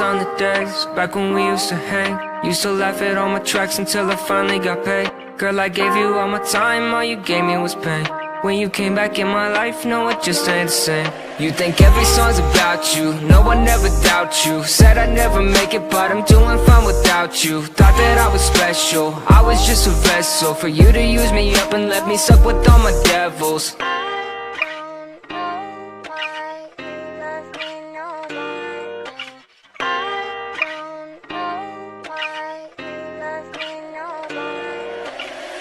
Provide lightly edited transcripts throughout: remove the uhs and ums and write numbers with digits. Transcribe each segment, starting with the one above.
on the days back when we used to hang. Used to laugh at all my tracks until I finally got paid. Girl, I gave you all my time, all you gave me was pain. When you came back in my life, no, it just ain't the same. You think every song's about you, no one ever doubt you. Said I'd never make it, but I'm doing fine without you. Thought that I was special, I was just a vessel for you to use me up and let me suck with all my devils.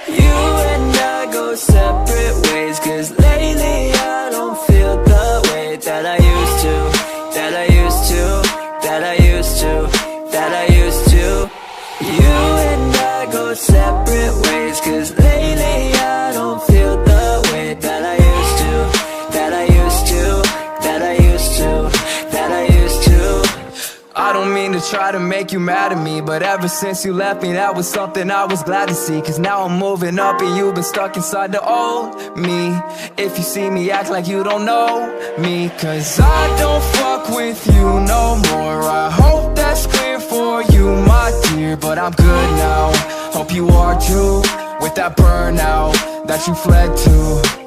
You and I go separate ways, cause lately I don't feel the way that I used to, that I used to, that I used to, that I used to. You and I go separate ways, cause lately I don't feel the way that I used to, that I used to, that I used to, that I used to. I don't mean to try to make you mad at me, but ever since you left me, that was something I was glad to see. Cause now I'm moving up and you've been stuck inside the old me. If you see me, act like you don't know me, cause I don't fuck with you no more. I hope that's clear for you, my dear, but I'm good now. Hope you are too, with that burnout that you fled to.